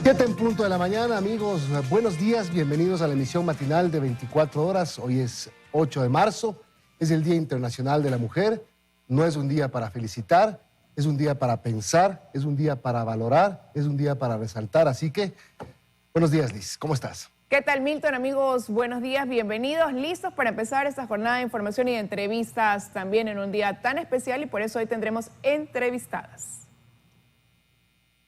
7 en punto de la mañana, amigos. Buenos días, bienvenidos a la emisión matinal de 24 horas. Hoy es 8 de marzo, es el Día Internacional de la Mujer. No es un día para felicitar, es un día para pensar, es un día para valorar, es un día para resaltar. Así que, buenos días, Liz. ¿Cómo estás? ¿Qué tal, Milton? Amigos, buenos días, bienvenidos. Listos para empezar esta jornada de información y de entrevistas también en un día tan especial, y por eso hoy tendremos entrevistadas.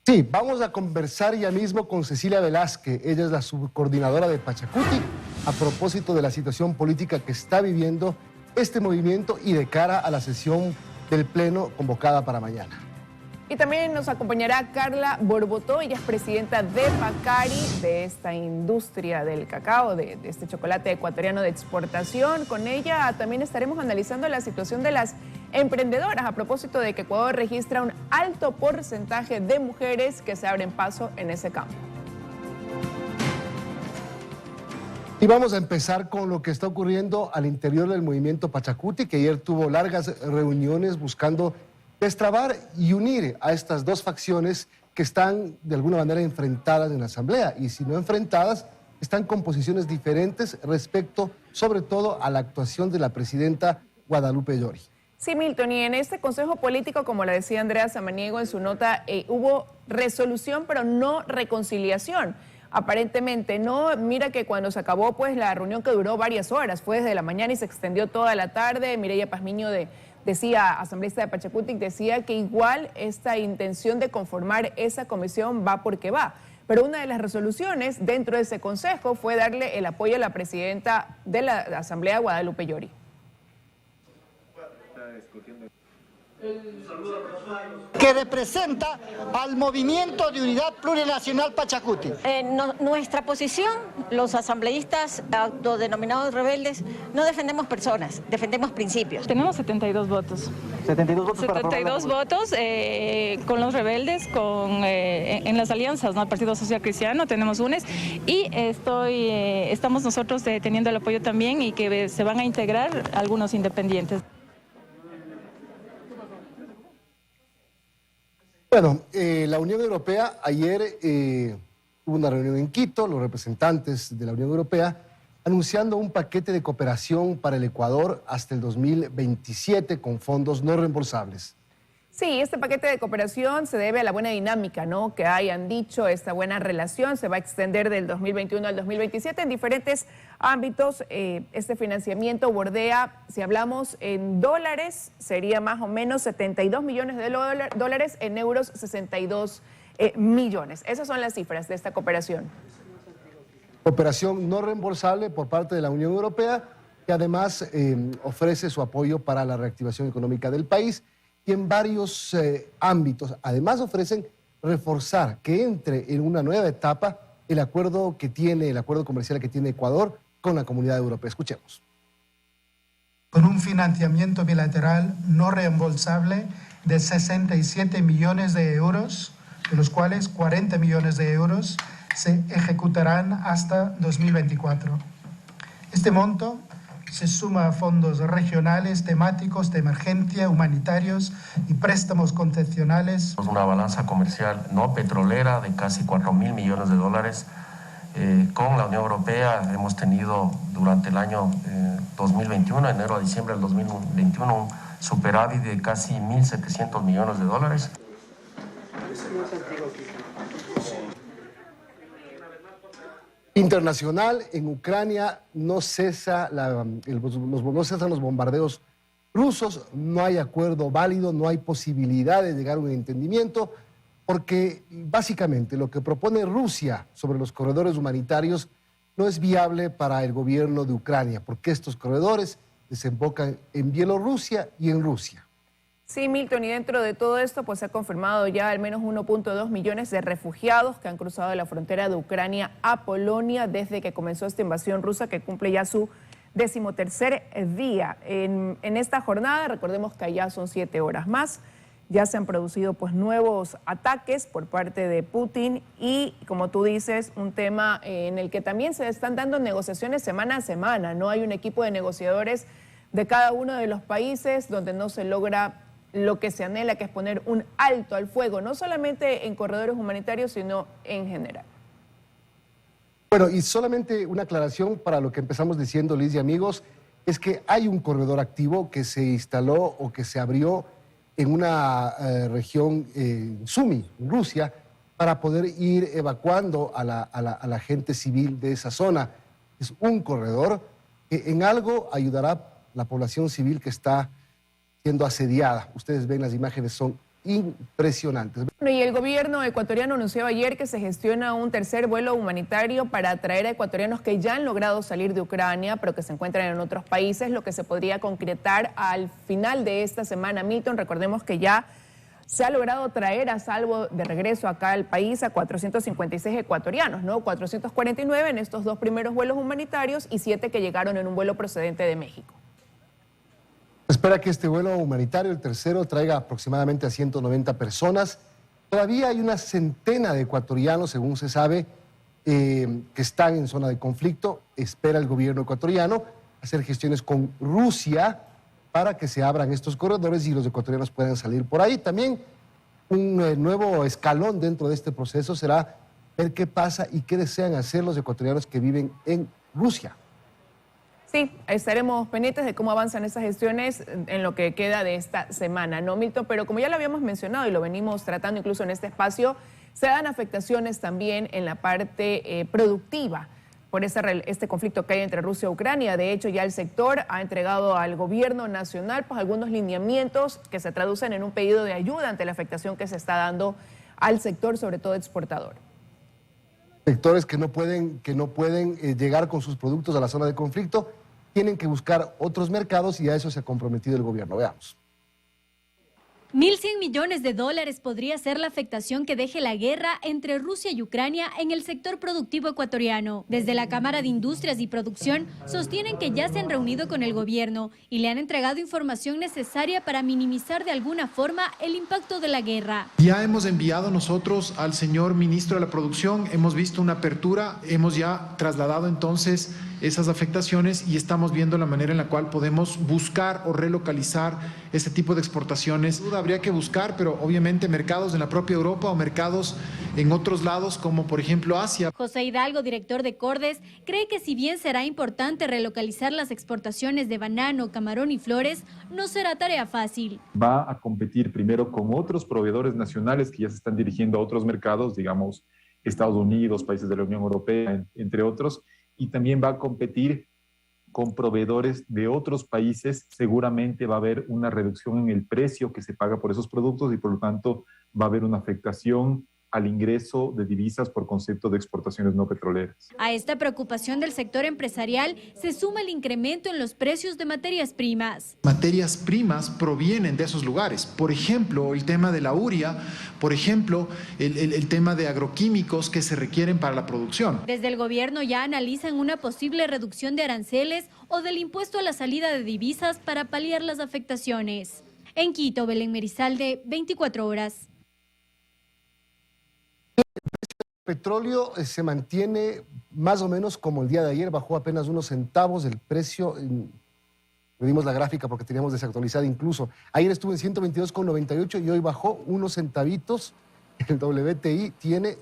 Sí, vamos a conversar ya mismo con Cecilia Velázquez. Ella es la subcoordinadora de Pachacuti a propósito de la situación política que está viviendo este movimiento y de cara a la sesión del Pleno convocada para mañana. Y también nos acompañará Carla Borbotó. Ella es presidenta de Pacari, de esta industria del cacao, de este chocolate ecuatoriano de exportación. Con ella también estaremos analizando la situación de las emprendedoras a propósito de que Ecuador registra un alto porcentaje de mujeres que se abren paso en ese campo. Y vamos a empezar con lo que está ocurriendo al interior del movimiento Pachacuti, que ayer tuvo largas reuniones buscando destrabar y unir a estas dos facciones que están de alguna manera enfrentadas en la Asamblea, y si no enfrentadas, están con posiciones diferentes respecto sobre todo a la actuación de la presidenta Guadalupe Llori. Sí, Milton, y en este Consejo Político, como le decía Andrea Samaniego en su nota, hubo resolución pero no reconciliación. Aparentemente no. Mira que cuando se acabó pues la reunión, que duró varias horas, fue desde la mañana y se extendió toda la tarde, Mireya Pazmiño decía, asambleísta de Pachacuti, decía que igual esta intención de conformar esa comisión va porque va. Pero una de las resoluciones dentro de ese consejo fue darle el apoyo a la presidenta de la Asamblea, Guadalupe Llori. Que representa al Movimiento de Unidad Plurinacional Pachacuti. Nuestra posición, los asambleístas autodenominados rebeldes, no defendemos personas, defendemos principios. Tenemos 72 votos. 72 votos para 72 votos con los rebeldes, en las alianzas, ¿no? El Partido Social Cristiano, tenemos UNES, y estamos nosotros teniendo el apoyo también, y que se van a integrar algunos independientes. Bueno, la Unión Europea ayer hubo una reunión en Quito, los representantes de la Unión Europea anunciando un paquete de cooperación para el Ecuador hasta el 2027 con fondos no reembolsables. Sí, este paquete de cooperación se debe a la buena dinámica, ¿no?, que hayan dicho, esta buena relación se va a extender del 2021 al 2027 en diferentes ámbitos. Este financiamiento bordea, si hablamos en dólares, sería más o menos 72 millones de dólares, en euros 62 millones. Esas son las cifras de esta cooperación. Cooperación no reembolsable por parte de la Unión Europea, que además ofrece su apoyo para la reactivación económica del país. Y en varios ámbitos, además ofrecen reforzar que entre en una nueva etapa el acuerdo comercial que tiene Ecuador con la Comunidad Europea. Escuchemos. Con un financiamiento bilateral no reembolsable de 67 millones de euros, de los cuales 40 millones de euros se ejecutarán hasta 2024. Este monto se suma a fondos regionales, temáticos, de emergencia, humanitarios y préstamos concesionales. Una balanza comercial no petrolera de casi 4.000 millones de dólares. Con la Unión Europea hemos tenido durante el año 2021, enero a diciembre del 2021, un superávit de casi 1.700 millones de dólares. Internacional, en Ucrania no cesan los bombardeos rusos, no hay acuerdo válido, no hay posibilidad de llegar a un entendimiento, porque básicamente lo que propone Rusia sobre los corredores humanitarios no es viable para el gobierno de Ucrania, porque estos corredores desembocan en Bielorrusia y en Rusia. Sí, Milton, y dentro de todo esto pues se ha confirmado ya al menos 1.2 millones de refugiados que han cruzado la frontera de Ucrania a Polonia desde que comenzó esta invasión rusa, que cumple ya su 13º día. En esta jornada, recordemos que ya son 7 horas más, ya se han producido pues nuevos ataques por parte de Putin y, como tú dices, un tema en el que también se están dando negociaciones semana a semana, ¿no? Hay un equipo de negociadores de cada uno de los países donde no se logra lo que se anhela, que es poner un alto al fuego, no solamente en corredores humanitarios, sino en general. Bueno, y solamente una aclaración para lo que empezamos diciendo, Liz y amigos, es que hay un corredor activo que se instaló o que se abrió en una región Sumi, en Rusia, para poder ir evacuando a la gente civil de esa zona. Es un corredor que en algo ayudará a la población civil que está siendo asediada. Ustedes ven, las imágenes son impresionantes. Bueno, y el gobierno ecuatoriano anunció ayer que se gestiona un tercer vuelo humanitario para atraer a ecuatorianos que ya han logrado salir de Ucrania, pero que se encuentran en otros países, lo que se podría concretar al final de esta semana. Milton, recordemos que ya se ha logrado traer a salvo de regreso acá al país a 456 ecuatorianos, ¿no? 449 en estos 2 primeros vuelos humanitarios y 7 que llegaron en un vuelo procedente de México. Espera que este vuelo humanitario, el tercero, traiga aproximadamente a 190 personas. Todavía hay una centena de ecuatorianos, según se sabe, que están en zona de conflicto. Espera el gobierno ecuatoriano hacer gestiones con Rusia para que se abran estos corredores y los ecuatorianos puedan salir por ahí. También un nuevo escalón dentro de este proceso será ver qué pasa y qué desean hacer los ecuatorianos que viven en Rusia. Sí, estaremos pendientes de cómo avanzan esas gestiones en lo que queda de esta semana, ¿no, Milton? Pero como ya lo habíamos mencionado y lo venimos tratando incluso en este espacio, se dan afectaciones también en la parte productiva por este conflicto que hay entre Rusia y Ucrania. De hecho, ya el sector ha entregado al gobierno nacional pues, algunos lineamientos que se traducen en un pedido de ayuda ante la afectación que se está dando al sector, sobre todo exportador. Sectores que no pueden llegar con sus productos a la zona de conflicto tienen que buscar otros mercados y a eso se ha comprometido el gobierno. Veamos. 1.100 millones de dólares podría ser la afectación que deje la guerra entre Rusia y Ucrania en el sector productivo ecuatoriano. Desde la Cámara de Industrias y Producción sostienen que ya se han reunido con el gobierno y le han entregado información necesaria para minimizar de alguna forma el impacto de la guerra. Ya hemos enviado nosotros al señor ministro de la Producción, hemos visto una apertura, hemos ya trasladado entonces esas afectaciones y estamos viendo la manera en la cual podemos buscar o relocalizar este tipo de exportaciones. Habría que buscar, pero obviamente mercados en la propia Europa o mercados en otros lados como por ejemplo Asia. José Hidalgo, director de Cordes, cree que si bien será importante relocalizar las exportaciones de banano, camarón y flores, no será tarea fácil. Va a competir primero con otros proveedores nacionales que ya se están dirigiendo a otros mercados, digamos Estados Unidos, países de la Unión Europea, entre otros, y también va a competir con proveedores de otros países. Seguramente va a haber una reducción en el precio que se paga por esos productos y por lo tanto va a haber una afectación al ingreso de divisas por concepto de exportaciones no petroleras. A esta preocupación del sector empresarial se suma el incremento en los precios de materias primas. Materias primas provienen de esos lugares. Por ejemplo, el tema de la urea, por ejemplo, el tema de agroquímicos que se requieren para la producción. Desde el gobierno ya analizan una posible reducción de aranceles o del impuesto a la salida de divisas para paliar las afectaciones. En Quito, Belén Merizalde, 24 horas. El petróleo se mantiene más o menos como el día de ayer, bajó apenas unos centavos el precio. Le dimos la gráfica porque teníamos desactualizada incluso. Ayer estuvo en 122,98 y hoy bajó unos centavitos. El WTI tiene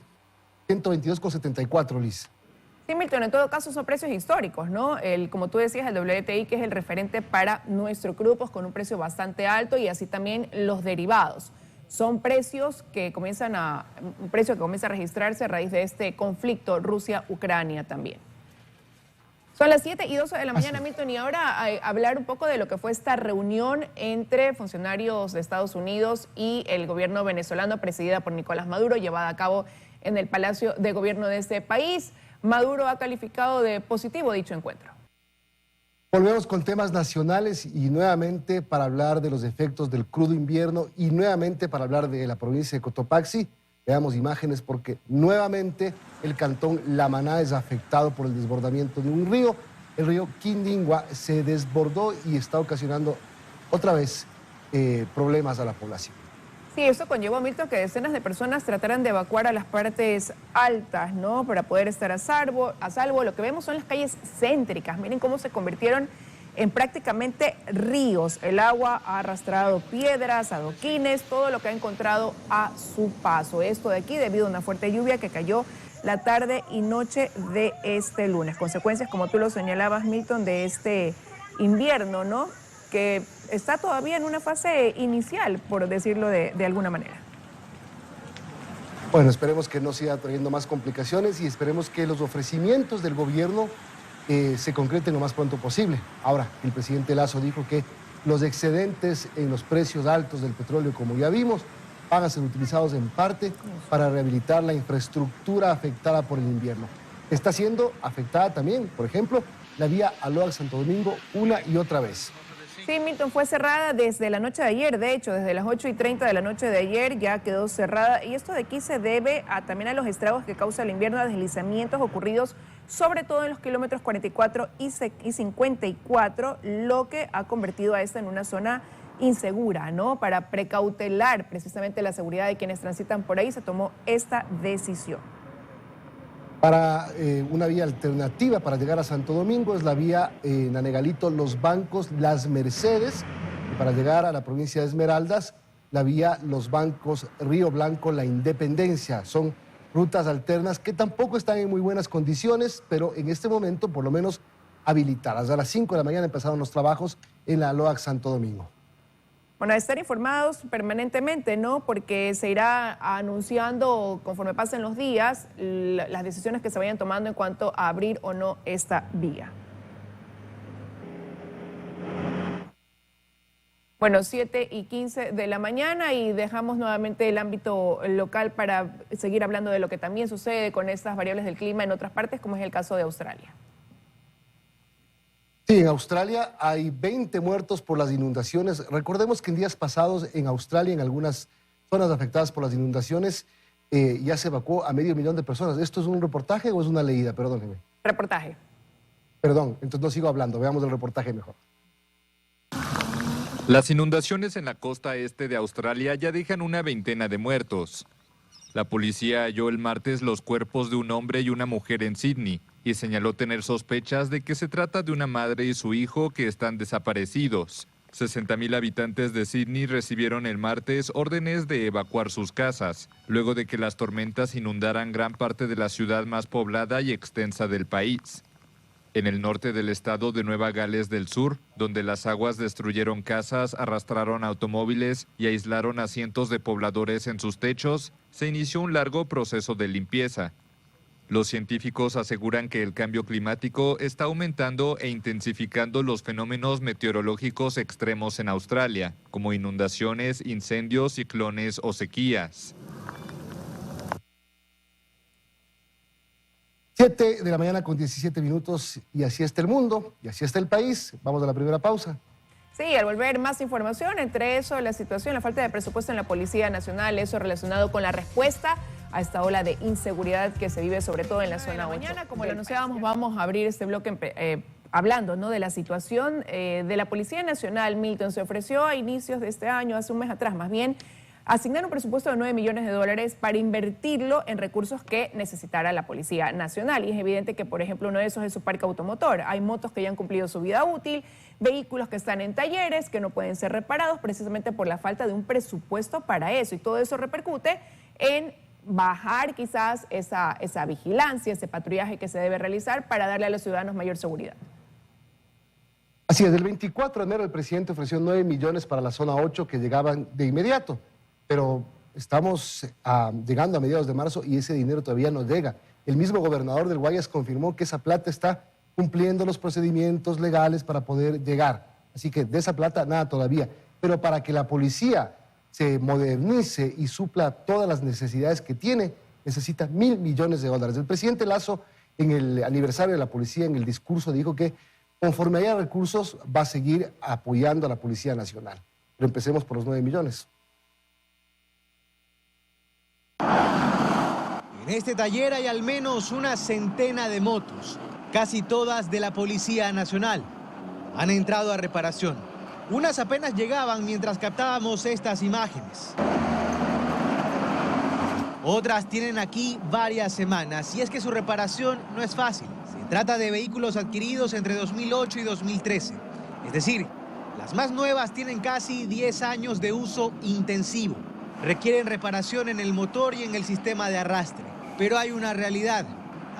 122,74, Liz. Sí, Milton, en todo caso son precios históricos, ¿no? Como tú decías, el WTI, que es el referente para nuestro crudo, pues con un precio bastante alto, y así también los derivados. Son precios que un precio que comienza a registrarse a raíz de este conflicto Rusia-Ucrania también. Son las 7:12 de la mañana, Milton, y ahora hablar un poco de lo que fue esta reunión entre funcionarios de Estados Unidos y el gobierno venezolano, presidida por Nicolás Maduro, llevada a cabo en el Palacio de Gobierno de este país. Maduro ha calificado de positivo dicho encuentro. Volvemos con temas nacionales y nuevamente para hablar de los efectos del crudo invierno y nuevamente para hablar de la provincia de Cotopaxi. Veamos imágenes porque nuevamente el cantón La Maná es afectado por el desbordamiento de un río. El río Quindingua se desbordó y está ocasionando otra vez problemas a la población. Sí, eso conllevó, Milton, que decenas de personas trataran de evacuar a las partes altas, ¿no? Para poder estar a salvo. Lo que vemos son las calles céntricas. Miren cómo se convirtieron en prácticamente ríos. El agua ha arrastrado piedras, adoquines, todo lo que ha encontrado a su paso. Esto de aquí debido a una fuerte lluvia que cayó la tarde y noche de este lunes. Consecuencias, como tú lo señalabas, Milton, de este invierno, ¿no? Que está todavía en una fase inicial, por decirlo de alguna manera. Bueno, esperemos que no siga trayendo más complicaciones y esperemos que los ofrecimientos del gobierno se concreten lo más pronto posible. Ahora, el presidente Lasso dijo que los excedentes en los precios altos del petróleo, como ya vimos, van a ser utilizados en parte para rehabilitar la infraestructura afectada por el invierno. Está siendo afectada también, por ejemplo, la vía Aloac-Santo Domingo una y otra vez. Sí, Milton, fue cerrada desde la noche de ayer, de hecho, desde las 8:30 de la noche de ayer ya quedó cerrada, y esto de aquí se debe también a los estragos que causa el invierno, a deslizamientos ocurridos sobre todo en los kilómetros 44 y 54, lo que ha convertido a esta en una zona insegura, ¿no? Para precautelar precisamente la seguridad de quienes transitan por ahí, se tomó esta decisión. Para una vía alternativa para llegar a Santo Domingo es la vía Nanegalito, Los Bancos, Las Mercedes. Y para llegar a la provincia de Esmeraldas, la vía Los Bancos, Río Blanco, La Independencia. Son rutas alternas que tampoco están en muy buenas condiciones, pero en este momento por lo menos habilitadas. A las 5 de la mañana empezaron los trabajos en la Aloac Santo Domingo. Bueno, a estar informados permanentemente, ¿no? Porque se irá anunciando conforme pasen los días las decisiones que se vayan tomando en cuanto a abrir o no esta vía. Bueno, 7:15 de la mañana y dejamos nuevamente el ámbito local para seguir hablando de lo que también sucede con estas variables del clima en otras partes, como es el caso de Australia. Sí, en Australia hay 20 muertos por las inundaciones. Recordemos que en días pasados en Australia, en algunas zonas afectadas por las inundaciones, ya se evacuó a 500.000 de personas. ¿Esto es un reportaje o es una leída? Perdóneme. Reportaje. Perdón, entonces no sigo hablando. Veamos el reportaje mejor. Las inundaciones en la costa este de Australia ya dejan una veintena de muertos. La policía halló el martes los cuerpos de un hombre y una mujer en Sydney y señaló tener sospechas de que se trata de una madre y su hijo que están desaparecidos. 60.000 habitantes de Sydney recibieron el martes órdenes de evacuar sus casas, luego de que las tormentas inundaran gran parte de la ciudad más poblada y extensa del país. En el norte del estado de Nueva Gales del Sur, donde las aguas destruyeron casas, arrastraron automóviles y aislaron a cientos de pobladores en sus techos, se inició un largo proceso de limpieza. Los científicos aseguran que el cambio climático está aumentando e intensificando los fenómenos meteorológicos extremos en Australia, como inundaciones, incendios, ciclones o sequías. 7 de la mañana con 17 minutos y así está el mundo y así está el país. Vamos a la primera pausa. Sí, al volver más información, entre eso la situación, la falta de presupuesto en la Policía Nacional, eso relacionado con la respuesta a esta ola de inseguridad que se vive sobre todo en la zona 8. Mañana, como lo anunciábamos, vamos a abrir este bloque hablando, ¿no?, de la situación de la Policía Nacional. Milton, se ofreció a inicios de este año, hace un mes atrás más bien, asignar un presupuesto de $9 millones para invertirlo en recursos que necesitara la Policía Nacional. Y es evidente que, por ejemplo, uno de esos es su parque automotor. Hay motos que ya han cumplido su vida útil, vehículos que están en talleres, que no pueden ser reparados precisamente por la falta de un presupuesto para eso. Y todo eso repercute en bajar quizás esa vigilancia, ese patrullaje que se debe realizar para darle a los ciudadanos mayor seguridad. Así es, el 24 de enero el presidente ofreció 9 millones para la zona 8 que llegaban de inmediato. Pero estamos llegando a mediados de marzo y ese dinero todavía no llega. El mismo gobernador del Guayas confirmó que esa plata está cumpliendo los procedimientos legales para poder llegar. Así que de esa plata nada todavía. Pero para que la policía se modernice y supla todas las necesidades que tiene, necesita $1.000 millones. El presidente Lasso, en el aniversario de la policía, en el discurso, dijo que conforme haya recursos va a seguir apoyando a la Policía Nacional. Pero empecemos por los 9 millones. En este taller hay al menos una centena de motos, casi todas de la Policía Nacional. Han entrado a reparación. Unas apenas llegaban mientras captábamos estas imágenes. Otras tienen aquí varias semanas y es que su reparación no es fácil. Se trata de vehículos adquiridos entre 2008 y 2013. Es decir, las más nuevas tienen casi 10 años de uso intensivo. Requieren reparación en el motor y en el sistema de arrastre. Pero hay una realidad.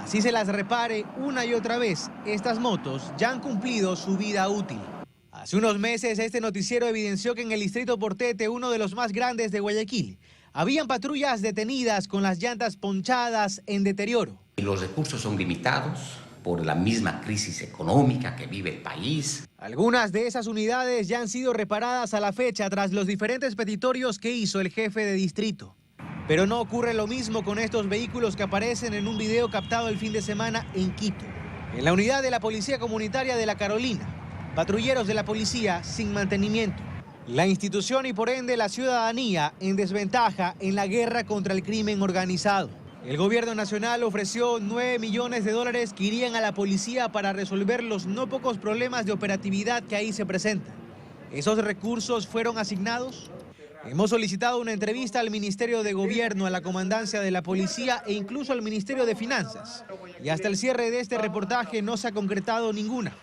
Así se las repare una y otra vez, estas motos ya han cumplido su vida útil. Hace unos meses este noticiero evidenció que en el distrito Portete, uno de los más grandes de Guayaquil, habían patrullas detenidas con las llantas ponchadas en deterioro. Los recursos son limitados por la misma crisis económica que vive el país. Algunas de esas unidades ya han sido reparadas a la fecha tras los diferentes petitorios que hizo el jefe de distrito. Pero no ocurre lo mismo con estos vehículos que aparecen en un video captado el fin de semana en Quito. En la unidad de la Policía Comunitaria de La Carolina, patrulleros de la policía sin mantenimiento. La institución y por ende la ciudadanía en desventaja en la guerra contra el crimen organizado. El gobierno nacional ofreció 9 millones de dólares que irían a la policía para resolver los no pocos problemas de operatividad que ahí se presentan. ¿Esos recursos fueron asignados? Hemos solicitado una entrevista al Ministerio de Gobierno, a la Comandancia de la Policía e incluso al Ministerio de Finanzas. Y hasta el cierre de este reportaje no se ha concretado ninguna.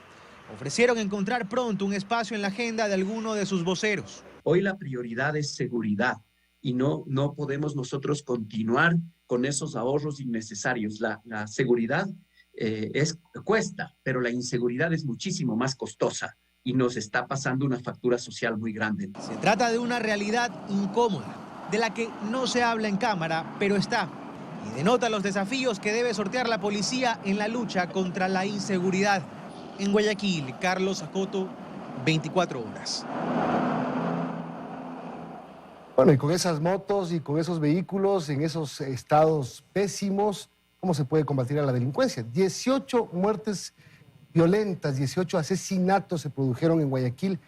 Ofrecieron encontrar pronto un espacio en la agenda de alguno de sus voceros. Hoy la prioridad es seguridad y no podemos nosotros continuar con esos ahorros innecesarios. La seguridad cuesta, pero la inseguridad es muchísimo más costosa y nos está pasando una factura social muy grande. Se trata de una realidad incómoda, de la que no se habla en cámara, pero está. Y denota los desafíos que debe sortear la policía en la lucha contra la inseguridad. En Guayaquil, Carlos Acoto, 24 horas. Bueno, y con esas motos y con esos vehículos en esos estados pésimos, ¿cómo se puede combatir a la delincuencia? 18 muertes violentas, 18 asesinatos se produjeron en Guayaquil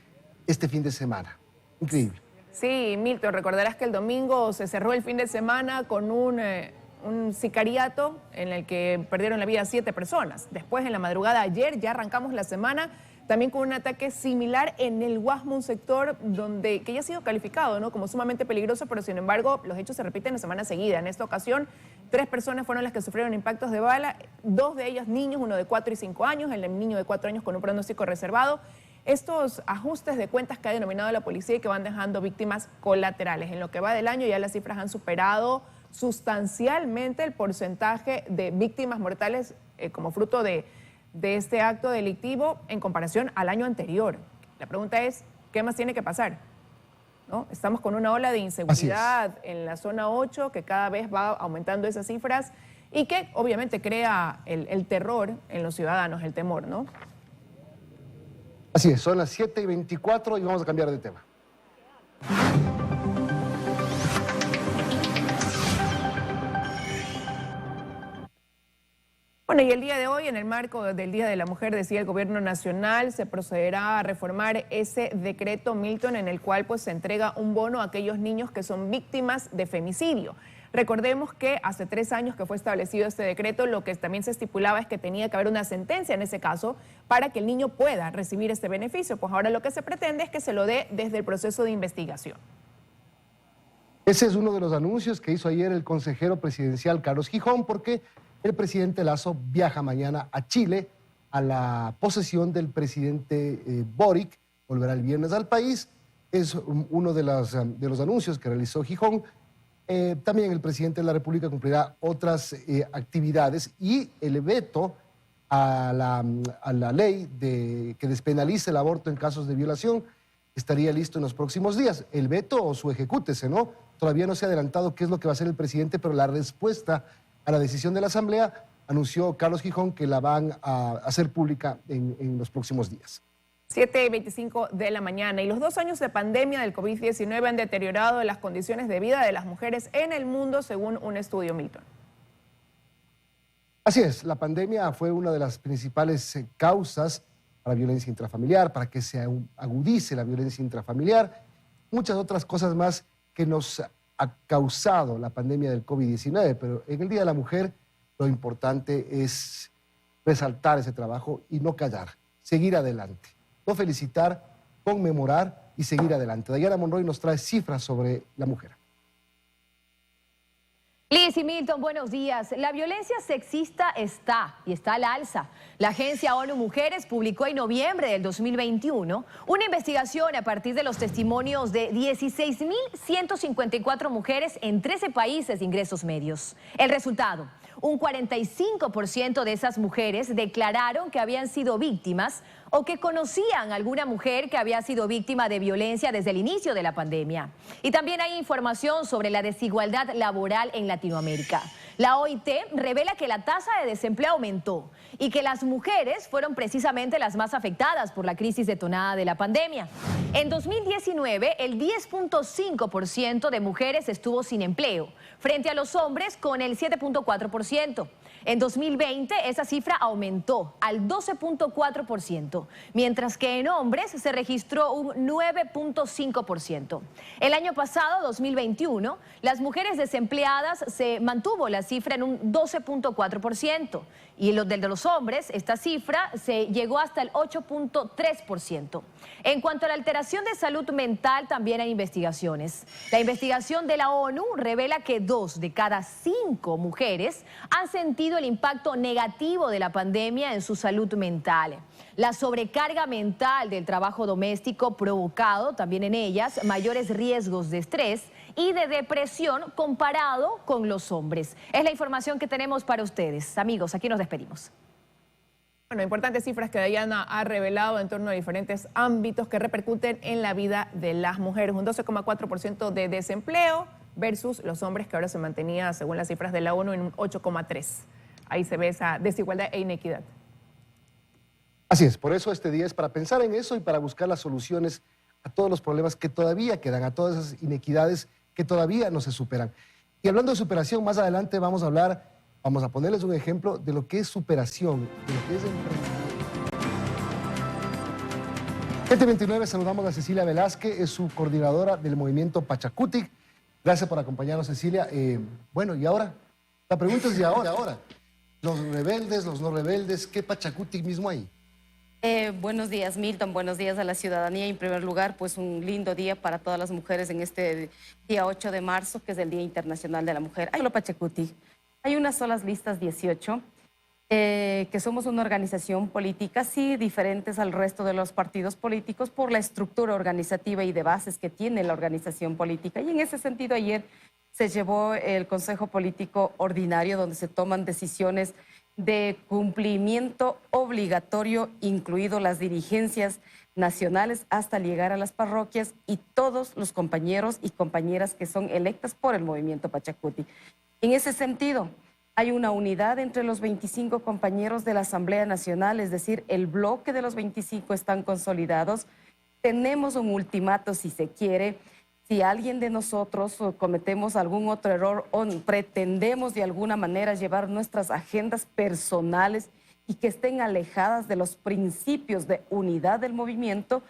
este fin de semana. Increíble. Sí, Milton, recordarás que el domingo se cerró el fin de semana con un sicariato en el que perdieron la vida 7 personas. Después, en la madrugada de ayer, ya arrancamos la semana también con un ataque similar en el Guasmo, un sector que ya ha sido calificado, ¿no?, como sumamente peligroso, pero sin embargo los hechos se repiten la semana seguida. En esta ocasión, 3 personas fueron las que sufrieron impactos de bala, 2 de ellas niños, uno de 4 y 5 años, el niño de 4 años con un pronóstico reservado. Estos ajustes de cuentas que ha denominado la policía y que van dejando víctimas colaterales. En lo que va del año ya las cifras han superado sustancialmente el porcentaje de víctimas mortales como fruto de este acto delictivo en comparación al año anterior. La pregunta es, ¿qué más tiene que pasar? ¿No? Estamos con una ola de inseguridad en la zona 8 que cada vez va aumentando esas cifras y que obviamente crea el terror en los ciudadanos, el temor, ¿no? Así es, son las 7:24 y vamos a cambiar de tema. Bueno, y el día de hoy, en el marco del Día de la Mujer, decía el Gobierno Nacional, se procederá a reformar ese decreto, Milton, en el cual pues se entrega un bono a aquellos niños que son víctimas de femicidio. Recordemos que hace 3 años que fue establecido este decreto, lo que también se estipulaba es que tenía que haber una sentencia en ese caso para que el niño pueda recibir este beneficio. Pues ahora lo que se pretende es que se lo dé desde el proceso de investigación. Ese es uno de los anuncios que hizo ayer el consejero presidencial Carlos Gijón, porque el presidente Lasso viaja mañana a Chile a la posesión del presidente Boric, volverá el viernes al país. Es uno de los anuncios que realizó Gijón. También el presidente de la República cumplirá otras actividades y el veto a la ley que despenalice el aborto en casos de violación estaría listo en los próximos días. El veto o su ejecútese, ¿no? Todavía no se ha adelantado qué es lo que va a hacer el presidente, pero la respuesta a la decisión de la Asamblea anunció Carlos Gijón que la van a hacer pública en los próximos días. 7:25 de la mañana. Y los 2 años de pandemia del COVID-19 han deteriorado las condiciones de vida de las mujeres en el mundo, según un estudio, Milton. Así es, la pandemia fue una de las principales causas para la violencia intrafamiliar, para que se agudice la violencia intrafamiliar, muchas otras cosas más que nos ha causado la pandemia del COVID-19, pero en el Día de la Mujer lo importante es resaltar ese trabajo y no callar, seguir adelante. No felicitar, conmemorar y seguir adelante. Dayana Monroy nos trae cifras sobre la mujer. Liz y Milton, buenos días. La violencia sexista está al alza. La agencia ONU Mujeres publicó en noviembre del 2021 una investigación a partir de los testimonios de 16.154 mujeres en 13 países de ingresos medios. El resultado: un 45% de esas mujeres declararon que habían sido víctimas o que conocían a alguna mujer que había sido víctima de violencia desde el inicio de la pandemia. Y también hay información sobre la desigualdad laboral en Latinoamérica. La OIT revela que la tasa de desempleo aumentó y que las mujeres fueron precisamente las más afectadas por la crisis detonada de la pandemia. En 2019, el 10.5% de mujeres estuvo sin empleo, frente a los hombres con el 7.4%. En 2020, esa cifra aumentó al 12.4%, mientras que en hombres se registró un 9.5%. El año pasado, 2021, las mujeres desempleadas se mantuvo la cifra en un 12.4%, y de los hombres, esta cifra se llegó hasta el 8.3%. En cuanto a la alteración de salud mental, también hay investigaciones. La investigación de la ONU revela que 2 de cada 5 mujeres han sentido el impacto negativo de la pandemia en su salud mental. La sobrecarga mental del trabajo doméstico provocado también en ellas mayores riesgos de estrés y de depresión comparado con los hombres. Es la información que tenemos para ustedes. Amigos, aquí nos despedimos. Bueno, importantes cifras que Dayana ha revelado en torno a diferentes ámbitos que repercuten en la vida de las mujeres. Un 12,4% de desempleo versus los hombres, que ahora se mantenía, según las cifras de la ONU, en un 8,3%. Ahí se ve esa desigualdad e inequidad. Así es, por eso este día es para pensar en eso y para buscar las soluciones a todos los problemas que todavía quedan, a todas esas inequidades que todavía no se superan. Y hablando de superación, más adelante vamos a ponerles un ejemplo de lo que es superación, de lo que es emprendimiento. 7:29, saludamos a Cecilia Velázquez, es su coordinadora del movimiento Pachakutik. Gracias por acompañarnos, Cecilia. Bueno, ¿y ahora? La pregunta es de ahora. Los rebeldes, los no rebeldes, ¿qué Pachakutik mismo hay? Buenos días, Milton, buenos días a la ciudadanía. En primer lugar, pues un lindo día para todas las mujeres en este día 8 de marzo, que es el Día Internacional de la Mujer. Hay Pachakutik. Hay unas solas listas 18, que somos una organización política, sí, diferentes al resto de los partidos políticos por la estructura organizativa y de bases que tiene la organización política. Y en ese sentido, ayer se llevó el Consejo Político Ordinario, donde se toman decisiones de cumplimiento obligatorio, incluido las dirigencias nacionales, hasta llegar a las parroquias y todos los compañeros y compañeras que son electas por el movimiento Pachakutik. En ese sentido, hay una unidad entre los 25 compañeros de la Asamblea Nacional, es decir, el bloque de los 25 están consolidados. Tenemos un ultimato, si se quiere. Si alguien de nosotros cometemos algún otro error o pretendemos de alguna manera llevar nuestras agendas personales y que estén alejadas de los principios de unidad del movimiento,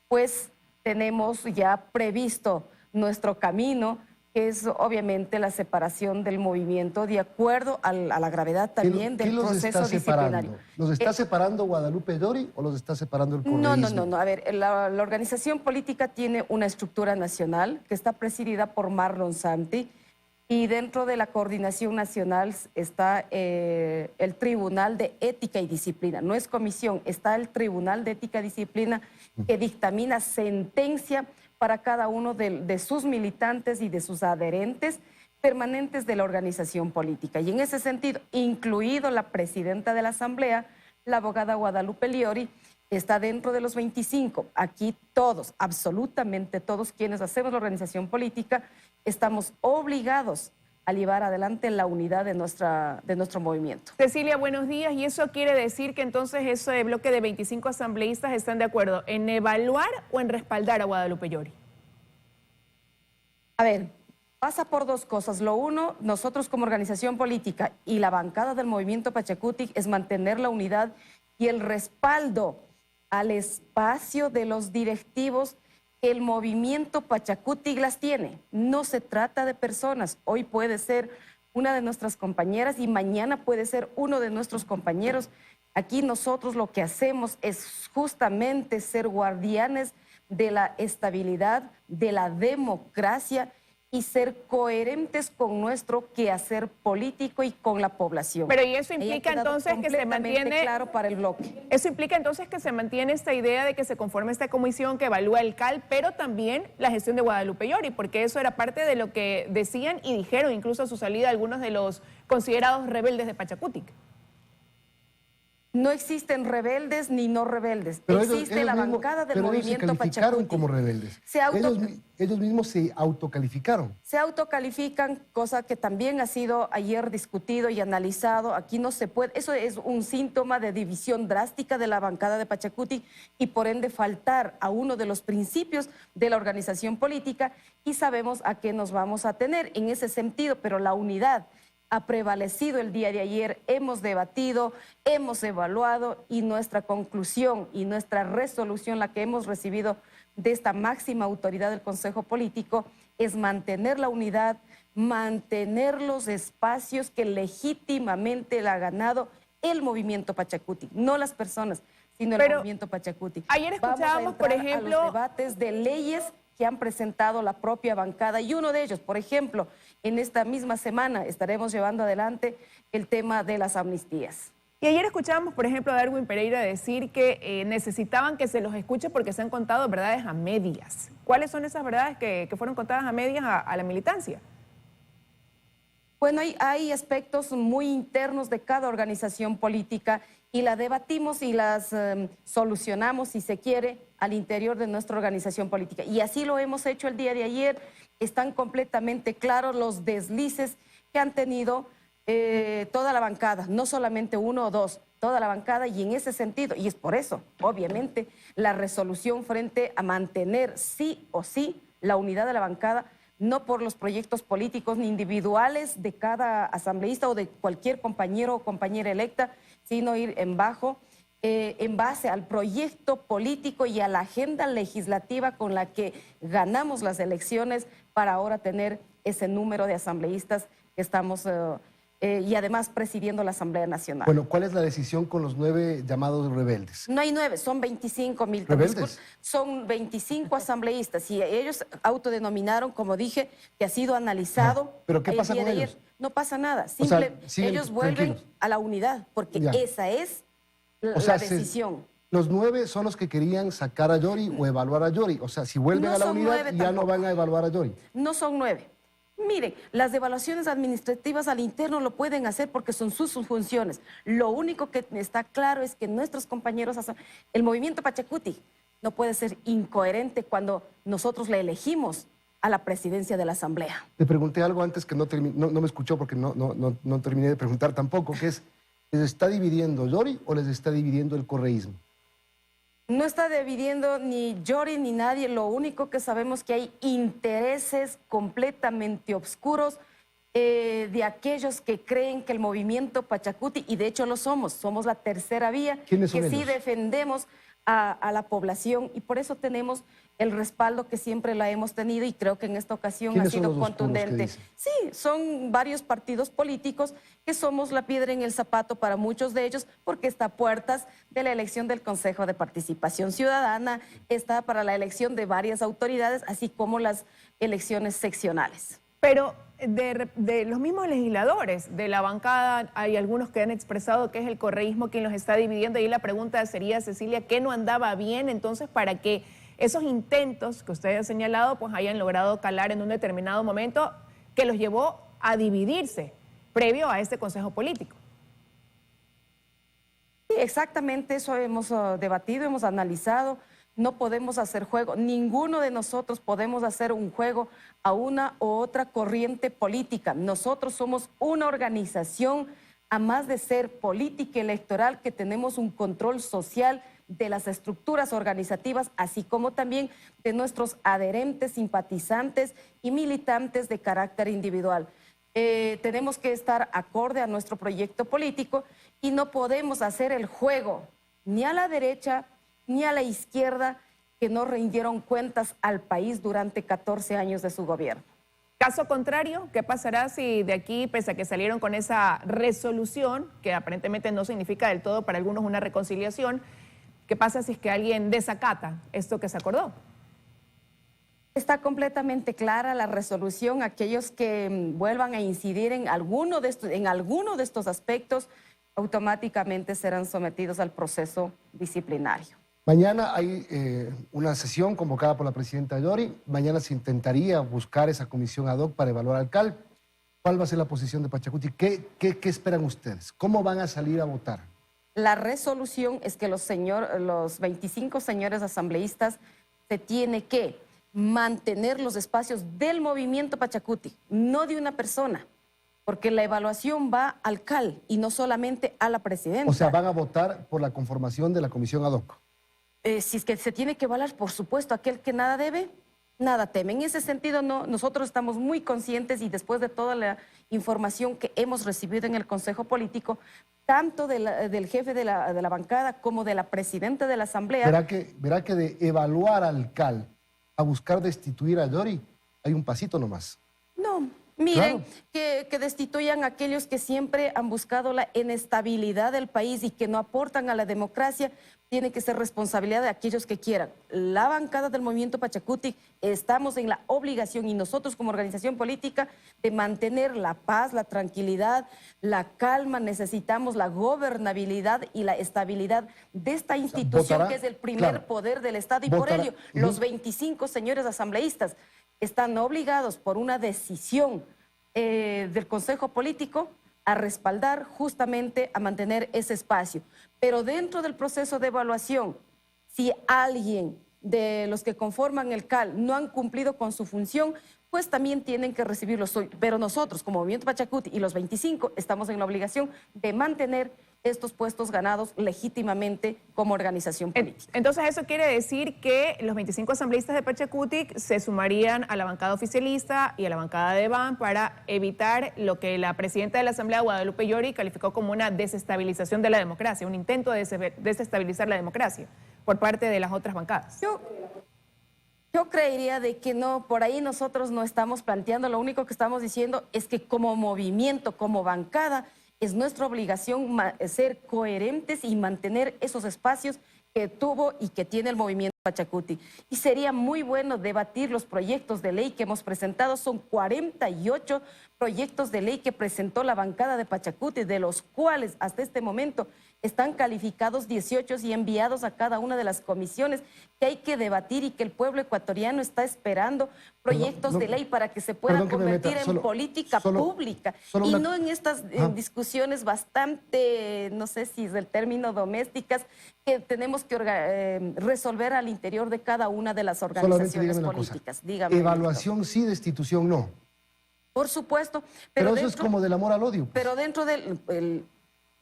pues tenemos ya previsto nuestro camino, que es obviamente la separación del movimiento de acuerdo a la gravedad también del proceso disciplinario. ¿Los está separando Guadalupe Llori o los está separando el correísmo? No. A ver, la organización política tiene una estructura nacional que está presidida por Marlon Santi, y dentro de la coordinación nacional está el Tribunal de Ética y Disciplina. No es comisión, está el Tribunal de Ética y Disciplina que dictamina sentencia para cada uno de sus militantes y de sus adherentes permanentes de la organización política. Y en ese sentido, incluido la presidenta de la Asamblea, la abogada Guadalupe Llori, está dentro de los 25. Aquí todos, absolutamente todos quienes hacemos la organización política, estamos obligados a llevar adelante la unidad de nuestro movimiento. Cecilia, buenos días. ¿Y eso quiere decir que entonces ese bloque de 25 asambleístas están de acuerdo en evaluar o en respaldar a Guadalupe Llori? A ver, pasa por dos cosas. Lo uno, nosotros como organización política y la bancada del movimiento Pachakutik es mantener la unidad y el respaldo al espacio de los directivos. El movimiento Pachakutik las tiene. No se trata de personas. Hoy puede ser una de nuestras compañeras y mañana puede ser uno de nuestros compañeros. Aquí nosotros lo que hacemos es justamente ser guardianes de la estabilidad, de la democracia y ser coherentes con nuestro quehacer político y con la población. Pero y eso implica entonces que se mantiene claro para el bloque. Eso implica entonces que se mantiene esta idea de que se conforme esta comisión que evalúa el CAL, pero también la gestión de Guadalupe Llori, porque eso era parte de lo que decían y dijeron incluso a su salida algunos de los considerados rebeldes de Pachacutic. No existen rebeldes ni no rebeldes. Pero existe la bancada del movimiento Pachacutic. Ellos se calificaron Pachacutic. como rebeldes. Ellos mismos se autocalificaron. Se autocalifican, cosa que también ha sido ayer discutido y analizado. Aquí no se puede, eso es un síntoma de división drástica de la bancada de Pachacutic y por ende faltar a uno de los principios de la organización política, y sabemos a qué nos vamos a tener en ese sentido, pero la unidad ha prevalecido el día de ayer, hemos debatido, hemos evaluado y nuestra conclusión y nuestra resolución, la que hemos recibido de esta máxima autoridad del Consejo Político, es mantener la unidad, mantener los espacios que legítimamente le ha ganado el movimiento Pachacutic, no las personas, sino el movimiento Pachacutic. Ayer escuchábamos, por ejemplo, a los debates de leyes que han presentado la propia bancada, y uno de ellos, por ejemplo, en esta misma semana estaremos llevando adelante el tema de las amnistías. Y ayer escuchábamos, por ejemplo, a Darwin Pereira decir que necesitaban que se los escuche porque se han contado verdades a medias. ¿Cuáles son esas verdades que fueron contadas a medias a la militancia? Bueno, hay aspectos muy internos de cada organización política y la debatimos y las solucionamos, si se quiere, al interior de nuestra organización política. Y así lo hemos hecho el día de ayer. Están completamente claros los deslices que han tenido toda la bancada, no solamente uno o dos, toda la bancada, y en ese sentido, y es por eso, obviamente, la resolución frente a mantener sí o sí la unidad de la bancada, no por los proyectos políticos ni individuales de cada asambleísta o de cualquier compañero o compañera electa, sino ir en base al proyecto político y a la agenda legislativa con la que ganamos las elecciones para ahora tener ese número de asambleístas que estamos y además presidiendo la Asamblea Nacional. Bueno, ¿cuál es la decisión con los 9 llamados rebeldes? No hay 9, son 25, Milton. ¿Rebeldes? Son 25 asambleístas y ellos autodenominaron, como dije, que ha sido analizado. ¿Pero qué pasa con ayer. ellos? No pasa nada, ellos vuelven tranquilos a la unidad, porque esa es la decisión. Los 9 son los que querían sacar a Llori o evaluar a Llori. O sea, si vuelven a la unidad, ya no van a evaluar a Llori. No son 9. Miren, las evaluaciones administrativas al interno lo pueden hacer porque son sus funciones. Lo único que está claro es que nuestros compañeros, el movimiento Pachacutic no puede ser incoherente cuando nosotros le elegimos a la presidencia de la Asamblea. Le pregunté algo antes que no me escuchó porque no terminé de preguntar tampoco, que es, ¿les está dividiendo Llori o les está dividiendo el correísmo? No está dividiendo ni Llori ni nadie, lo único que sabemos es que hay intereses completamente oscuros de aquellos que creen que el movimiento Pachacutic, y de hecho lo somos la tercera vía, que sí defendemos a la población y por eso tenemos el respaldo que siempre la hemos tenido y creo que en esta ocasión ha sido contundente. Sí, son varios partidos políticos que somos la piedra en el zapato para muchos de ellos porque está a puertas de la elección del Consejo de Participación Ciudadana, está para la elección de varias autoridades, así como las elecciones seccionales. Pero de los mismos legisladores de la bancada hay algunos que han expresado que es el correísmo quien los está dividiendo y la pregunta sería, Cecilia, ¿qué no andaba bien entonces para que esos intentos que usted ha señalado pues hayan logrado calar en un determinado momento que los llevó a dividirse previo a este consejo político? Sí, exactamente eso hemos debatido, hemos analizado. No podemos hacer juego, ninguno de nosotros podemos hacer un juego a una u otra corriente política. Nosotros somos una organización, a más de ser política electoral, que tenemos un control social de las estructuras organizativas, así como también de nuestros adherentes, simpatizantes y militantes de carácter individual. Tenemos que estar acorde a nuestro proyecto político y no podemos hacer el juego ni a la derecha ni a la izquierda que no rindieron cuentas al país durante 14 años de su gobierno. Caso contrario, ¿qué pasará si de aquí, pese a que salieron con esa resolución, que aparentemente no significa del todo para algunos una reconciliación, qué pasa si es que alguien desacata esto que se acordó? Está completamente clara la resolución. Aquellos que vuelvan a incidir en alguno de estos aspectos automáticamente serán sometidos al proceso disciplinario. Mañana hay una sesión convocada por la presidenta Yori. Mañana se intentaría buscar esa comisión ad hoc para evaluar al CAL. ¿Cuál va a ser la posición de Pachacuti? ¿Qué esperan ustedes? ¿Cómo van a salir a votar? La resolución es que los 25 señores asambleístas se tiene que mantener los espacios del movimiento Pachacuti, no de una persona, porque la evaluación va al CAL y no solamente a la presidenta. O sea, van a votar por la conformación de la comisión ad hoc. Si es que se tiene que evaluar, por supuesto, aquel que nada debe, nada teme. En ese sentido, nosotros estamos muy conscientes y después de toda la información que hemos recibido en el Consejo Político, tanto del jefe de la bancada como de la presidenta de la Asamblea. Verá que de evaluar al CAL a buscar destituir a Yori, hay un pasito nomás. No, miren, Claro. que destituyan a aquellos que siempre han buscado la inestabilidad del país y que no aportan a la democracia. Tiene que ser responsabilidad de aquellos que quieran. La bancada del movimiento Pachacuti estamos en la obligación, y nosotros como organización política, de mantener la paz, la tranquilidad, la calma. Necesitamos la gobernabilidad y la estabilidad de esta institución, que es el primer poder del Estado. Y por ello, los 25 señores asambleístas están obligados por una decisión del Consejo Político a respaldar, justamente a mantener ese espacio. Pero dentro del proceso de evaluación, si alguien de los que conforman el CAL no han cumplido con su función, pues también tienen que recibir lo suyo. Pero nosotros, como Movimiento Pachacuti y los 25, estamos en la obligación de mantener estos puestos ganados legítimamente como organización política. Entonces, eso quiere decir que los 25 asambleístas de Pachacuti se sumarían a la bancada oficialista y a la bancada de BAN para evitar lo que la presidenta de la Asamblea, Guadalupe Yori, calificó como una desestabilización de la democracia, un intento de desestabilizar la democracia por parte de las otras bancadas. Yo creería de que no, por ahí nosotros no estamos planteando. Lo único que estamos diciendo es que como movimiento, como bancada, es nuestra obligación ser coherentes y mantener esos espacios que tuvo y que tiene el movimiento Pachacuti. Y sería muy bueno debatir los proyectos de ley que hemos presentado. Son 48 proyectos de ley que presentó la bancada de Pachacuti, de los cuales hasta este momento están calificados 18 y enviados a cada una de las comisiones que hay que debatir, y que el pueblo ecuatoriano está esperando proyectos de ley para que se puedan convertir en política pública y no en estas discusiones bastante, no sé si es el término, domésticas, que tenemos que resolver al interior de cada una de las organizaciones políticas. Dígame. Evaluación sí, destitución no. Por supuesto. Pero eso es como del amor al odio. Pero dentro del...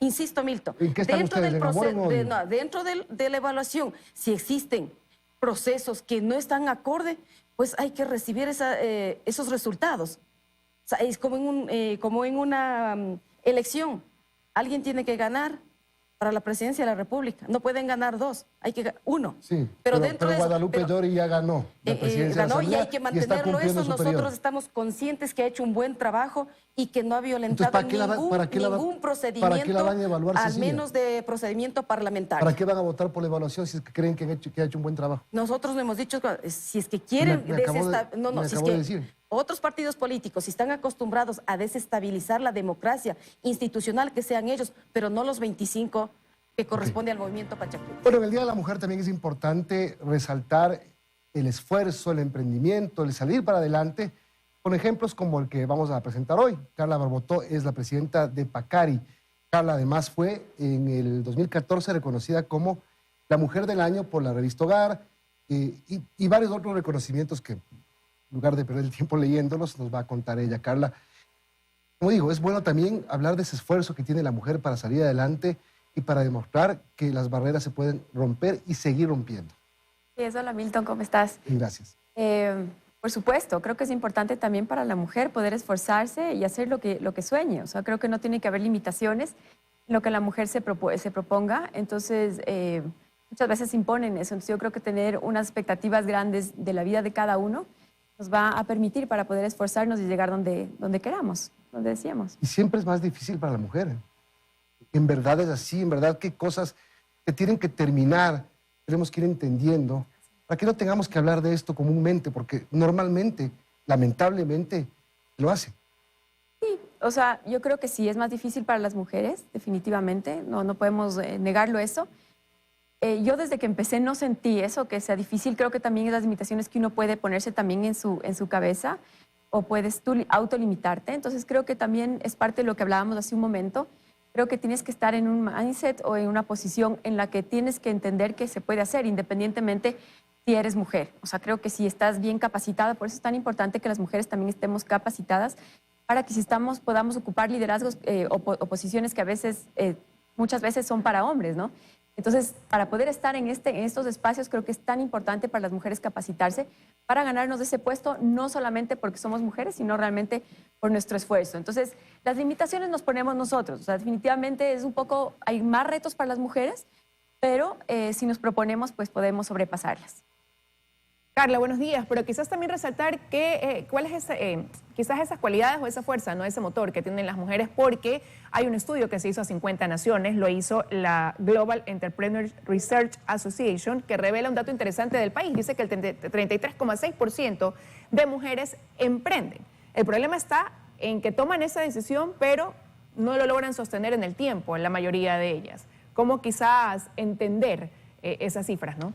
Insisto, Milton, ¿en qué están ustedes? Dentro de la evaluación, si existen procesos que no están acorde, pues hay que recibir esos resultados. O sea, es como en una elección. Alguien tiene que ganar para la presidencia de la República. No pueden ganar dos, hay que uno. Sí, pero Guadalupe Yori ya ganó la presidencia ganó, de la y hay que mantenerlo eso. Nosotros estamos conscientes que ha hecho un buen trabajo y que no ha violentado ningún procedimiento, al menos de procedimiento parlamentario. ¿Para qué van a votar por la evaluación si es que creen que ha hecho un buen trabajo? Nosotros no hemos dicho, si es que quieren... Otros partidos políticos, si están acostumbrados a desestabilizar la democracia institucional, que sean ellos, pero no los 25 que corresponde al movimiento Pachacuti. Bueno, en el Día de la Mujer también es importante resaltar el esfuerzo, el emprendimiento, el salir para adelante, con ejemplos como el que vamos a presentar hoy. Carla Barbotó es la presidenta de Pacari. Carla además fue en el 2014 reconocida como la Mujer del Año por la revista Hogar, y varios otros reconocimientos que, en lugar de perder el tiempo leyéndolos, nos va a contar ella. Carla, como digo, es bueno también hablar de ese esfuerzo que tiene la mujer para salir adelante y para demostrar que las barreras se pueden romper y seguir rompiendo. Sí, hola Milton, ¿cómo estás? Gracias. Por supuesto, creo que es importante también para la mujer poder esforzarse y hacer lo que sueñe. O sea, creo que no tiene que haber limitaciones en lo que la mujer se proponga. Entonces, muchas veces imponen eso. Entonces, yo creo que tener unas expectativas grandes de la vida de cada uno nos va a permitir para poder esforzarnos y llegar donde queramos, donde decíamos. Y siempre es más difícil para la mujer. En verdad es así, en verdad qué cosas que tienen que terminar, tenemos que ir entendiendo para que no tengamos que hablar de esto comúnmente, porque normalmente, lamentablemente, lo hacen. Sí, o sea, yo creo que sí, es más difícil para las mujeres, definitivamente, no podemos negarlo eso. Yo desde que empecé no sentí eso, que sea difícil. Creo que también es las limitaciones que uno puede ponerse también en su cabeza, o puedes tú autolimitarte. Entonces creo que también es parte de lo que hablábamos hace un momento. Creo que tienes que estar en un mindset o en una posición en la que tienes que entender que se puede hacer independientemente si eres mujer. O sea, creo que si estás bien capacitada, por eso es tan importante que las mujeres también estemos capacitadas para que si podamos ocupar liderazgos o posiciones que a veces, muchas veces son para hombres, ¿no? Entonces, para poder estar en estos espacios, creo que es tan importante para las mujeres capacitarse para ganarnos ese puesto, no solamente porque somos mujeres, sino realmente por nuestro esfuerzo. Entonces, las limitaciones nos ponemos nosotros. O sea, definitivamente es un poco, hay más retos para las mujeres, pero si nos proponemos, pues podemos sobrepasarlas. Carla, buenos días, pero quizás también resaltar cuál es quizás esas cualidades o esa fuerza, no ese motor que tienen las mujeres, porque hay un estudio que se hizo a 50 naciones, lo hizo la Global Entrepreneur Research Association, que revela un dato interesante del país. Dice que el 33,6% de mujeres emprenden. El problema está en que toman esa decisión, pero no lo logran sostener en el tiempo, en la mayoría de ellas. ¿Cómo quizás entender esas cifras, no?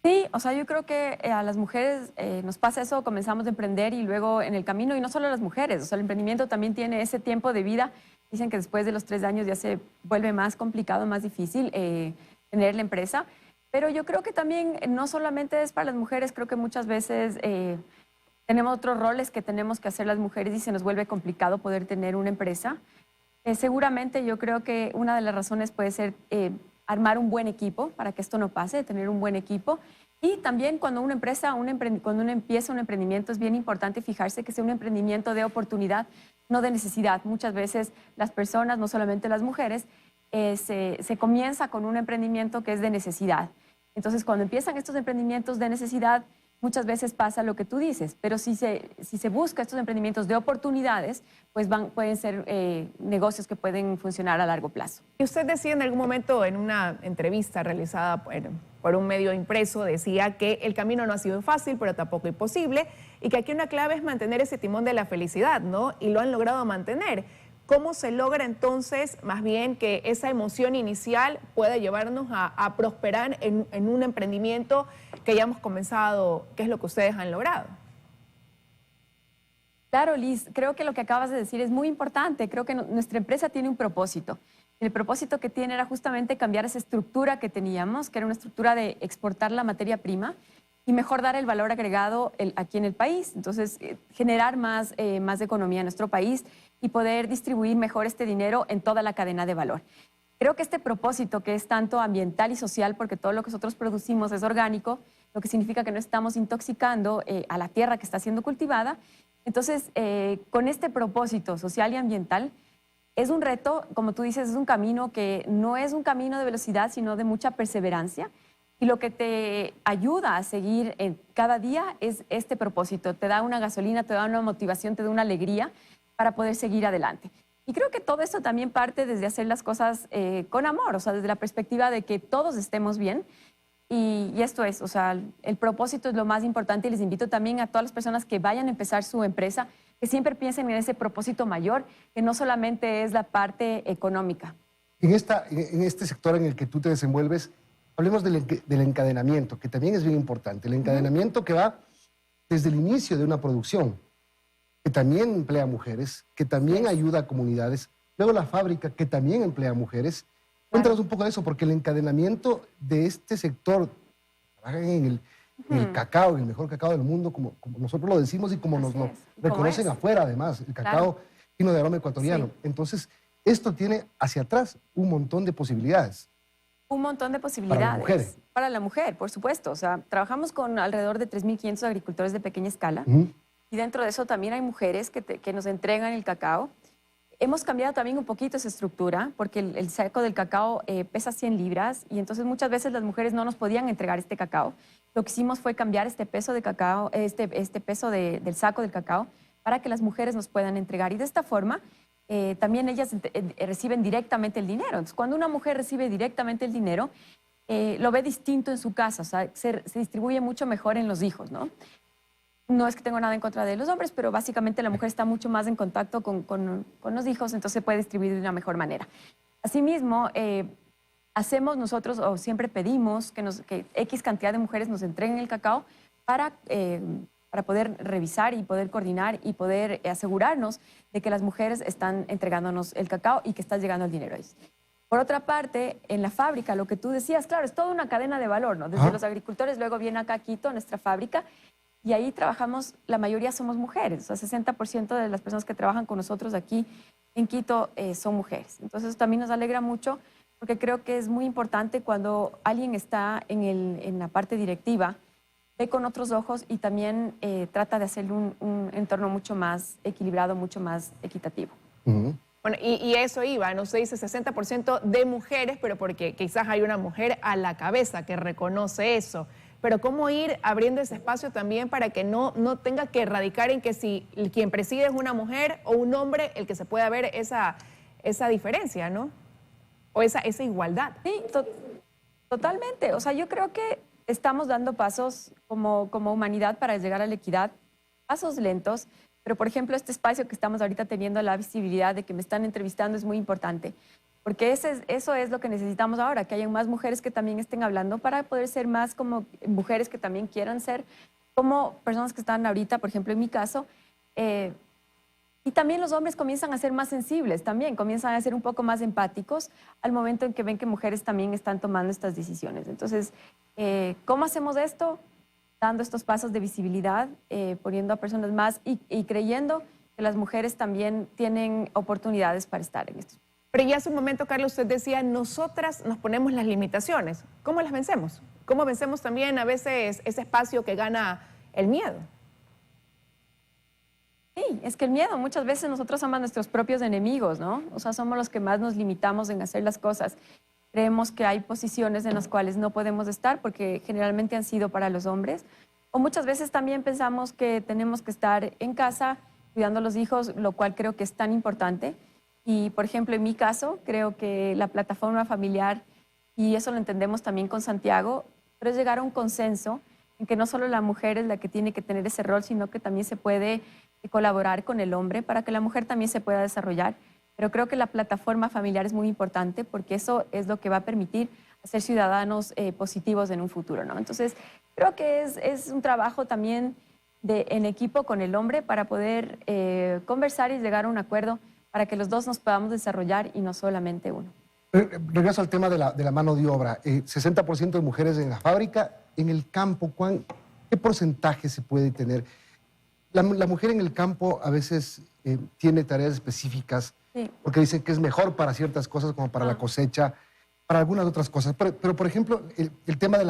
Sí, o sea, yo creo que a las mujeres nos pasa eso, comenzamos a emprender y luego en el camino, y no solo a las mujeres, o sea, el emprendimiento también tiene ese tiempo de vida. Dicen que después de los 3 años ya se vuelve más complicado, más difícil tener la empresa. Pero yo creo que también no solamente es para las mujeres, creo que muchas veces tenemos otros roles que tenemos que hacer las mujeres y se nos vuelve complicado poder tener una empresa. Seguramente yo creo que una de las razones puede ser armar un buen equipo para que esto no pase, tener un buen equipo. Y también cuando uno empieza un emprendimiento es bien importante fijarse que sea un emprendimiento de oportunidad, no de necesidad. Muchas veces las personas, no solamente las mujeres, se comienza con un emprendimiento que es de necesidad. Entonces, cuando empiezan estos emprendimientos de necesidad, muchas veces pasa lo que tú dices, pero si se busca estos emprendimientos de oportunidades, pues pueden ser negocios que pueden funcionar a largo plazo. Y usted decía en algún momento en una entrevista realizada por un medio impreso, decía que el camino no ha sido fácil, pero tampoco imposible, y que aquí una clave es mantener ese timón de la felicidad, ¿no? Y lo han logrado mantener. ¿Cómo se logra entonces, más bien, que esa emoción inicial pueda llevarnos a prosperar en un emprendimiento que ya hemos comenzado, que es lo que ustedes han logrado? Claro, Liz, creo que lo que acabas de decir es muy importante. Creo que nuestra empresa tiene un propósito. El propósito que tiene era justamente cambiar esa estructura que teníamos, que era una estructura de exportar la materia prima y mejor dar el valor agregado aquí en el país. Entonces, generar más economía en nuestro país y poder distribuir mejor este dinero en toda la cadena de valor. Creo que este propósito, que es tanto ambiental y social, porque todo lo que nosotros producimos es orgánico, lo que significa que no estamos intoxicando a la tierra que está siendo cultivada. Entonces, con este propósito social y ambiental, es un reto, como tú dices, es un camino que no es un camino de velocidad, sino de mucha perseverancia. Y lo que te ayuda a seguir cada día es este propósito. Te da una gasolina, te da una motivación, te da una alegría para poder seguir adelante. Y creo que todo esto también parte desde hacer las cosas con amor, o sea, desde la perspectiva de que todos estemos bien. Y esto es, o sea, el propósito es lo más importante, y les invito también a todas las personas que vayan a empezar su empresa, que siempre piensen en ese propósito mayor, que no solamente es la parte económica. En este sector en el que tú te desenvuelves, hablemos del encadenamiento, que también es bien importante. El encadenamiento que va desde el inicio de una producción, que también emplea mujeres, que también ayuda a comunidades. Luego la fábrica, que también emplea mujeres. Cuéntanos un poco de eso, porque el encadenamiento de este sector, trabajan en el cacao, en el mejor cacao del mundo, como nosotros lo decimos y como nos lo reconocen afuera, además. El cacao fino de aroma ecuatoriano. Sí. Entonces, esto tiene hacia atrás un montón de posibilidades. Un montón de posibilidades. Para la mujer. Para la mujer, por supuesto. O sea, trabajamos con alrededor de 3.500 agricultores de pequeña escala. Y dentro de eso también hay mujeres que nos entregan el cacao. Hemos cambiado también un poquito esa estructura, porque el saco del cacao pesa 100 libras y entonces muchas veces las mujeres no nos podían entregar este cacao. Lo que hicimos fue cambiar este peso de cacao, este peso del saco del cacao, para que las mujeres nos puedan entregar. Y de esta forma también ellas reciben directamente el dinero. Entonces, cuando una mujer recibe directamente el dinero, lo ve distinto en su casa, o sea, se distribuye mucho mejor en los hijos, ¿no? No es que tengo nada en contra de los hombres, pero básicamente la mujer está mucho más en contacto con los hijos, entonces se puede distribuir de una mejor manera. Asimismo, hacemos nosotros, o siempre pedimos que X cantidad de mujeres nos entreguen el cacao para poder revisar y poder coordinar y poder asegurarnos de que las mujeres están entregándonos el cacao y que está llegando el dinero a ellos. Por otra parte, en la fábrica, lo que tú decías, claro, es toda una cadena de valor, ¿no? Desde los agricultores, luego viene acá a Quito, nuestra fábrica, y ahí trabajamos, la mayoría somos mujeres, o sea, 60% de las personas que trabajan con nosotros aquí en Quito son mujeres. Entonces, también nos alegra mucho, porque creo que es muy importante cuando alguien está en la parte directiva, ve con otros ojos y también trata de hacerle un entorno mucho más equilibrado, mucho más equitativo. Bueno, y eso iba, no se dice 60% de mujeres, pero porque quizás hay una mujer a la cabeza que reconoce eso. Pero cómo ir abriendo ese espacio también para que no tenga que radicar en que si quien preside es una mujer o un hombre, el que se pueda ver esa diferencia, ¿no? O esa igualdad. Sí, totalmente. O sea, yo creo que estamos dando pasos como humanidad para llegar a la equidad, pasos lentos, pero por ejemplo este espacio que estamos ahorita teniendo, la visibilidad de que me están entrevistando es muy importante, porque eso es lo que necesitamos ahora, que haya más mujeres que también estén hablando para poder ser más como mujeres que también quieran ser como personas que están ahorita, por ejemplo en mi caso, y también los hombres comienzan a ser más sensibles, también comienzan a ser un poco más empáticos al momento en que ven que mujeres también están tomando estas decisiones. Entonces, ¿cómo hacemos esto? Dando estos pasos de visibilidad, poniendo a personas más y creyendo que las mujeres también tienen oportunidades para estar en esto. Pero ya hace un momento, Carlos, usted decía, nosotras nos ponemos las limitaciones. ¿Cómo las vencemos? ¿Cómo vencemos también a veces ese espacio que gana el miedo? Sí, es que el miedo, muchas veces nosotros somos nuestros propios enemigos, ¿no? O sea, somos los que más nos limitamos en hacer las cosas. Creemos que hay posiciones en las cuales no podemos estar porque generalmente han sido para los hombres. O muchas veces también pensamos que tenemos que estar en casa cuidando a los hijos, lo cual creo que es tan importante. Y, por ejemplo, en mi caso, creo que la plataforma familiar, y eso lo entendemos también con Santiago, pero es llegar a un consenso en que no solo la mujer es la que tiene que tener ese rol, sino que también se puede colaborar con el hombre para que la mujer también se pueda desarrollar. Pero creo que la plataforma familiar es muy importante porque eso es lo que va a permitir ser ciudadanos positivos en un futuro, ¿no? Entonces, creo que es un trabajo también en equipo con el hombre para poder conversar y llegar a un acuerdo para que los dos nos podamos desarrollar y no solamente uno. Regreso al tema de la mano de obra. 60% de mujeres en la fábrica. En el campo, ¿qué porcentaje se puede tener? La mujer en el campo a veces tiene tareas específicas, sí, porque dicen que es mejor para ciertas cosas como para la cosecha, para algunas otras cosas. Pero por ejemplo, el tema de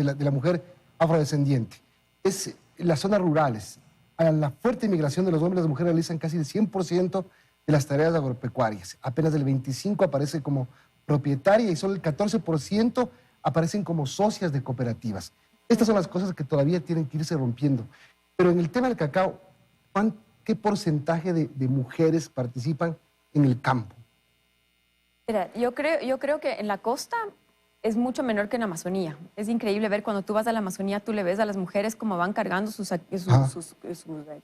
la mujer afrodescendiente es las zonas rurales. A la fuerte inmigración de los hombres, las mujeres realizan casi el 100% de las tareas agropecuarias. Apenas el 25% aparece como propietaria y solo el 14% aparecen como socias de cooperativas. Estas son las cosas que todavía tienen que irse rompiendo. Pero en el tema del cacao, ¿qué porcentaje de mujeres participan en el campo? Mira, yo creo que en la costa es mucho menor que en la Amazonía. Es increíble ver cuando tú vas a la Amazonía, tú le ves a las mujeres cómo van cargando sus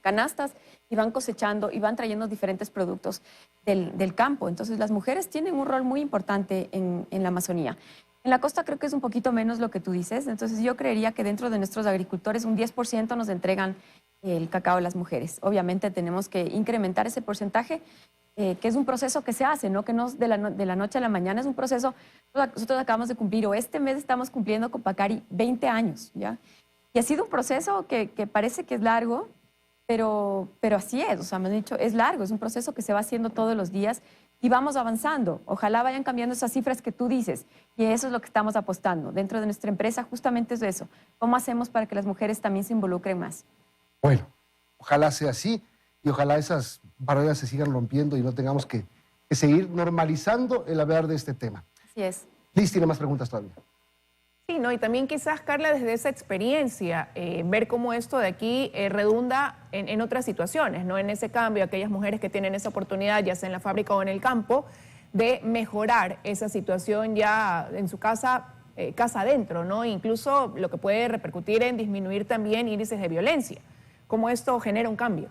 canastas y van cosechando y van trayendo diferentes productos del campo. Entonces las mujeres tienen un rol muy importante en la Amazonía. En la costa creo que es un poquito menos lo que tú dices. Entonces yo creería que dentro de nuestros agricultores un 10% nos entregan el cacao a las mujeres. Obviamente tenemos que incrementar ese porcentaje, que es un proceso que se hace, ¿no? Que no es de la noche a la mañana, es un proceso. Nosotros acabamos de cumplir, o este mes estamos cumpliendo con Pacari 20 años, ¿ya? Y ha sido un proceso que parece que es largo, pero así es, o sea, me han dicho, es largo, es un proceso que se va haciendo todos los días y vamos avanzando. Ojalá vayan cambiando esas cifras que tú dices, y eso es lo que estamos apostando. Dentro de nuestra empresa justamente es eso. ¿Cómo hacemos para que las mujeres también se involucren más? Bueno, ojalá sea así y ojalá esas barreras se sigan rompiendo y no tengamos que seguir normalizando el hablar de este tema. Así es. Liz tiene más preguntas todavía. Sí, ¿no? Y también quizás, Carla, desde esa experiencia, ver cómo esto de aquí redunda en otras situaciones, ¿no? En ese cambio, aquellas mujeres que tienen esa oportunidad, ya sea en la fábrica o en el campo, de mejorar esa situación ya en su casa casa adentro, ¿no? Incluso lo que puede repercutir en disminuir también índices de violencia. ¿Cómo esto genera un cambio?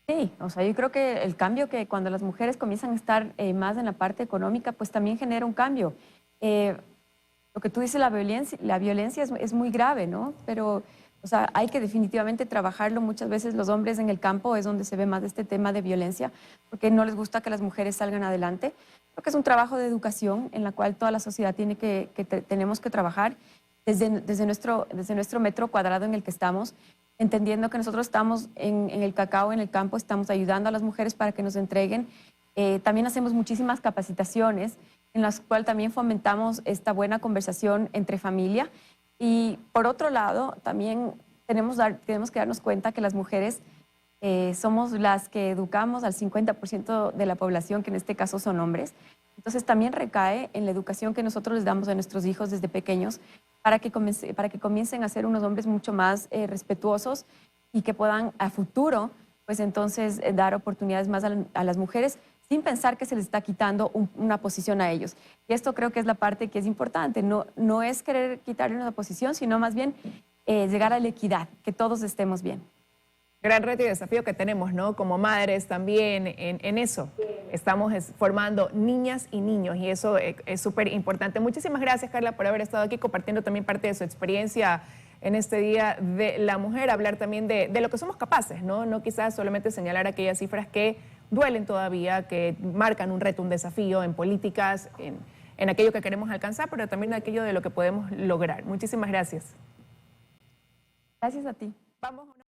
Sí, o sea, yo creo que el cambio que cuando las mujeres comienzan a estar más en la parte económica, pues también genera un cambio. Lo que tú dices, la violencia es muy grave, ¿no? Pero, o sea, hay que definitivamente trabajarlo. Muchas veces los hombres en el campo es donde se ve más de este tema de violencia, porque no les gusta que las mujeres salgan adelante. Creo que es un trabajo de educación en la cual toda la sociedad tenemos que trabajar desde nuestro metro cuadrado en el que estamos, entendiendo que nosotros estamos en el cacao, en el campo, estamos ayudando a las mujeres para que nos entreguen. También hacemos muchísimas capacitaciones en las cuales también fomentamos esta buena conversación entre familia. Y por otro lado, también tenemos que darnos cuenta que las mujeres somos las que educamos al 50% de la población, que en este caso son hombres. Entonces también recae en la educación que nosotros les damos a nuestros hijos desde pequeños para que comiencen a ser unos hombres mucho más respetuosos y que puedan a futuro, pues entonces dar oportunidades más a las mujeres sin pensar que se les está quitando una posición a ellos. Y esto creo que es la parte que es importante. No es querer quitarle una posición, sino más bien llegar a la equidad, que todos estemos bien. Gran reto y desafío que tenemos, ¿no? Como madres también en eso. Estamos formando niñas y niños y eso es súper importante. Muchísimas gracias, Carla, por haber estado aquí compartiendo también parte de su experiencia en este Día de la Mujer, hablar también de lo que somos capaces, ¿no? No quizás solamente señalar aquellas cifras que duelen todavía, que marcan un reto, un desafío en políticas, en aquello que queremos alcanzar, pero también en aquello de lo que podemos lograr. Muchísimas gracias. Gracias a ti. Vamos a una